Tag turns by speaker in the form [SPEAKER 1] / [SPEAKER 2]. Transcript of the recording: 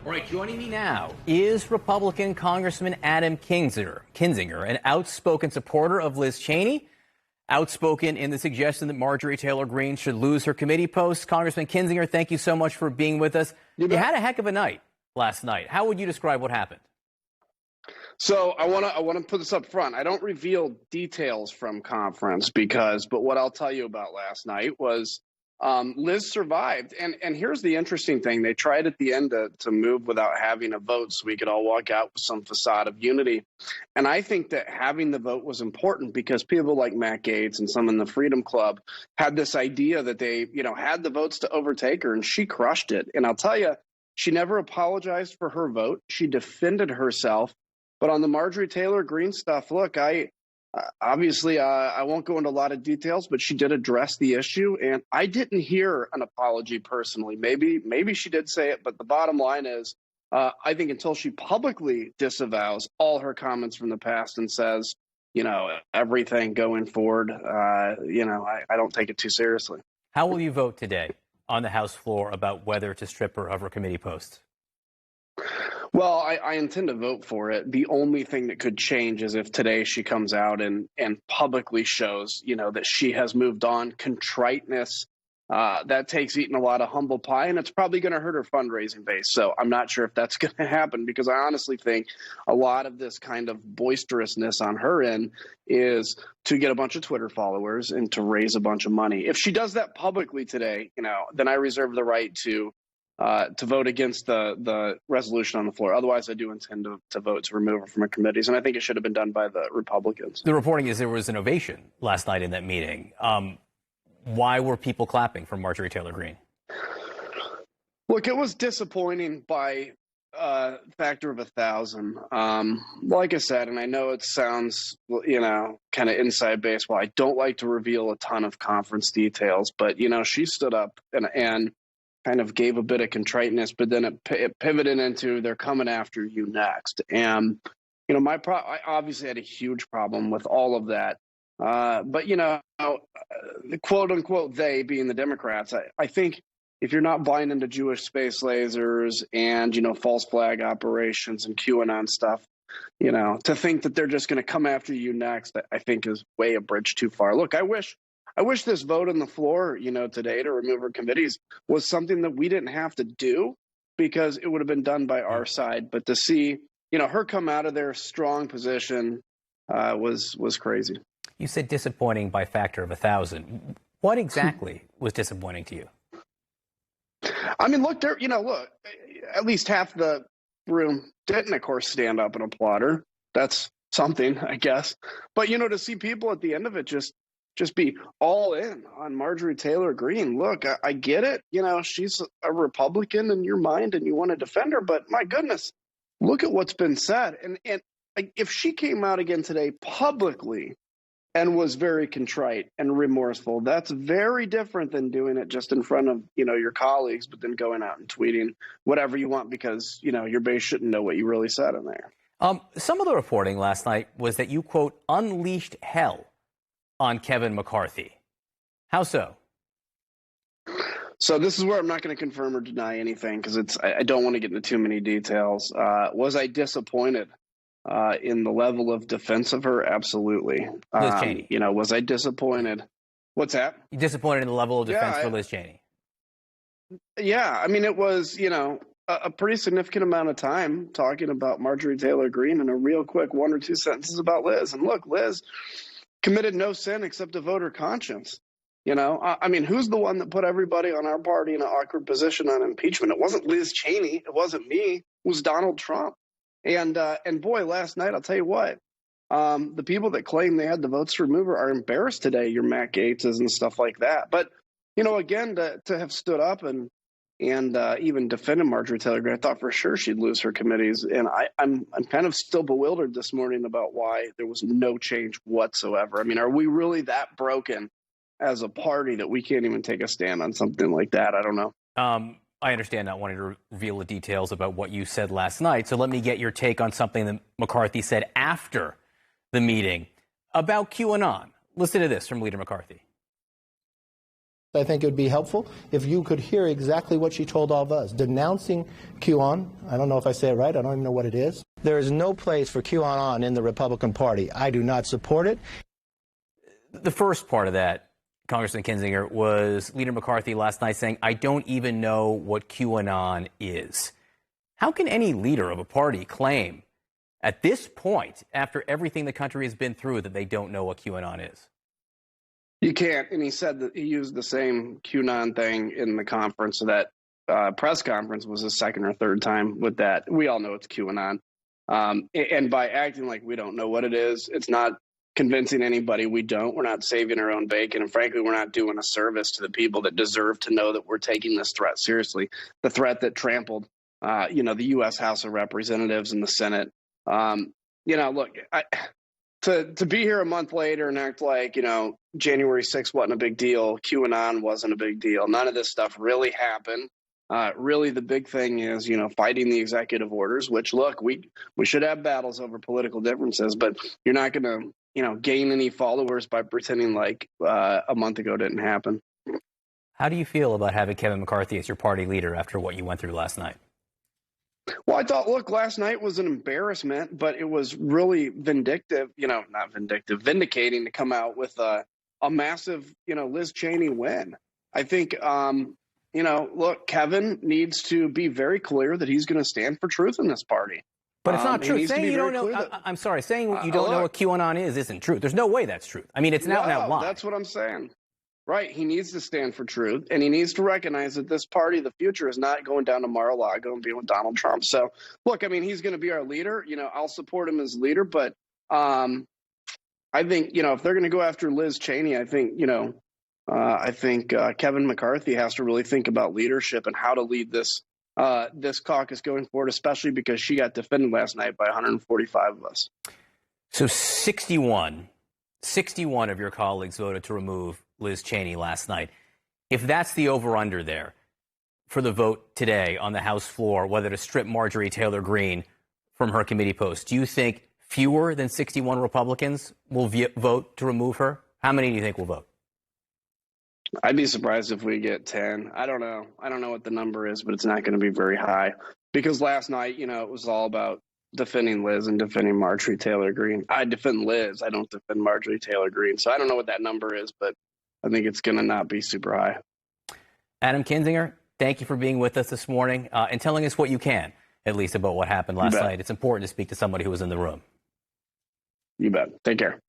[SPEAKER 1] All right, joining me now is Republican Congressman Adam Kinzinger, an outspoken supporter of Liz Cheney, outspoken in the suggestion that Marjorie Taylor Greene should lose her committee post. Congressman Kinzinger, thank you so much for being with us. You had a heck of a night last night. How would you describe what happened?
[SPEAKER 2] So I want to put this up front. I don't reveal details from conference but what I'll tell you about last night was Liz survived. And here's the interesting thing. They tried at the end to move without having a vote so we could all walk out with some facade of unity. And I think that having the vote was important because people like Matt Gaetz and some in the Freedom Club had this idea that they, had the votes to overtake her, and she crushed it. And I'll tell you, she never apologized for her vote. She defended herself. But on the Marjorie Taylor Greene stuff, look, I won't go into a lot of details, but she did address the issue, and I didn't hear an apology personally. Maybe she did say it, but the bottom line is, I think until she publicly disavows all her comments from the past and says, everything going forward, I don't take it too seriously.
[SPEAKER 1] How will you vote today on the House floor about whether to strip her of her committee post?
[SPEAKER 2] Well, I intend to vote for it. The only thing that could change is if today she comes out and publicly shows, that she has moved on. Contriteness, that takes eating a lot of humble pie, and it's probably going to hurt her fundraising base. So I'm not sure if that's going to happen, because I honestly think a lot of this kind of boisterousness on her end is to get a bunch of Twitter followers and to raise a bunch of money. If she does that publicly today, then I reserve the right to vote against the resolution on the floor. Otherwise, I do intend to vote to remove her from her committees, and I think it should have been done by the Republicans.
[SPEAKER 1] The reporting is there was an ovation last night in that meeting. Why were people clapping for Marjorie Taylor Greene?
[SPEAKER 2] Look, it was disappointing by a factor of 1,000. Like I said, and I know it sounds, kind of inside baseball. I don't like to reveal a ton of conference details, but, she stood up and kind of gave a bit of contriteness, but then it pivoted into they're coming after you next. And, I obviously had a huge problem with all of that. But, the quote unquote, they being the Democrats, I think if you're not buying into Jewish space lasers and, false flag operations and QAnon stuff, to think that they're just going to come after you next, I think is way a bridge too far. Look, I wish this vote on the floor, today to remove her committees was something that we didn't have to do because it would have been done by our side. But to see, her come out of their strong position was crazy.
[SPEAKER 1] You said disappointing by factor of 1,000. What exactly was disappointing to you?
[SPEAKER 2] I mean, look, at least half the room didn't, of course, stand up and applaud her. That's something, I guess. But, to see people at the end of it just be all in on Marjorie Taylor Greene. Look, I get it. She's a Republican in your mind and you want to defend her. But my goodness, look at what's been said. And if she came out again today publicly and was very contrite and remorseful, that's very different than doing it just in front of, your colleagues, but then going out and tweeting whatever you want because, your base shouldn't know what you really said in there.
[SPEAKER 1] Some of the reporting last night was that you, quote, unleashed hell on Kevin McCarthy. How so?
[SPEAKER 2] So this is where I'm not going to confirm or deny anything because I don't want to get into too many details. Was I disappointed in the level of defense of her? Absolutely.
[SPEAKER 1] Liz Cheney.
[SPEAKER 2] Was I disappointed? What's that?
[SPEAKER 1] You disappointed in the level of defense for Liz Cheney?
[SPEAKER 2] Yeah. I mean, it was, a pretty significant amount of time talking about Marjorie Taylor Greene and a real quick 1 or 2 sentences about Liz. And look, Liz committed no sin except a voter conscience. I mean, who's the one that put everybody on our party in an awkward position on impeachment? It wasn't Liz Cheney. It wasn't me. It was Donald Trump. And boy, last night, I'll tell you what, the people that claim they had the votes to remove her are embarrassed today. Your Matt Gaetzes and stuff like that. But, again, to have stood up and even defended Marjorie Taylor Greene, I thought for sure she'd lose her committees. And I'm kind of still bewildered this morning about why there was no change whatsoever. I mean, are we really that broken as a party that we can't even take a stand on something like that? I don't know.
[SPEAKER 1] I understand not wanting to reveal the details about what you said last night. So let me get your take on something that McCarthy said after the meeting about QAnon. Listen to this from Leader McCarthy.
[SPEAKER 3] I think it would be helpful if you could hear exactly what she told all of us, denouncing QAnon. I don't know if I say it right. I don't even know what it is. There is no place for QAnon in the Republican Party. I do not support it.
[SPEAKER 1] The first part of that, Congressman Kinzinger, was Leader McCarthy last night saying, I don't even know what QAnon is. How can any leader of a party claim at this point, after everything the country has been through, that they don't know what QAnon is?
[SPEAKER 2] You can't. And he said that he used the same QAnon thing in the conference. So that press conference was the second or third time with that. We all know it's QAnon. And by acting like we don't know what it is, it's not convincing anybody we don't. We're not saving our own bacon. And frankly, we're not doing a service to the people that deserve to know that we're taking this threat seriously. The threat that trampled, the U.S. House of Representatives and the Senate. Look, to be here a month later and act like, January 6th wasn't a big deal. QAnon wasn't a big deal. None of this stuff really happened. Really, the big thing is, fighting the executive orders, which, look, we should have battles over political differences, but you're not going to, gain any followers by pretending like a month ago didn't happen.
[SPEAKER 1] How do you feel about having Kevin McCarthy as your party leader after what you went through last night?
[SPEAKER 2] Well, I thought, look, last night was an embarrassment, but it was really vindicating to come out with a massive, Liz Cheney win. I think, look, Kevin needs to be very clear that he's going to stand for truth in this party.
[SPEAKER 1] But it's not true. Saying you don't know, I'm sorry, saying you don't know what QAnon is isn't true. There's no way that's truth. I mean, it's now an lie.
[SPEAKER 2] That's what I'm saying. Right. He needs to stand for truth, and he needs to recognize that this party, the future, is not going down to Mar-a-Lago and being with Donald Trump. So, look, I mean, he's going to be our leader. I'll support him as leader. But I think, if they're going to go after Liz Cheney, I think, Kevin McCarthy has to really think about leadership and how to lead this caucus going forward, especially because she got defended last night by 145 of us.
[SPEAKER 1] So 61 of your colleagues voted to remove Liz Cheney last night. If that's the over-under there for the vote today on the House floor, whether to strip Marjorie Taylor Greene from her committee post, do you think fewer than 61 Republicans will vote to remove her? How many do you think will vote?
[SPEAKER 2] I'd be surprised if we get 10. I don't know. I don't know what the number is, but it's not going to be very high. Because last night, it was all about defending Liz and defending Marjorie Taylor Greene. I defend Liz. I don't defend Marjorie Taylor Greene. So I don't know what that number is, but I think it's going to not be super high.
[SPEAKER 1] Adam Kinzinger, thank you for being with us this morning and telling us what you can, at least, about what happened last night. It's important to speak to somebody who was in the room.
[SPEAKER 2] You bet. Take care.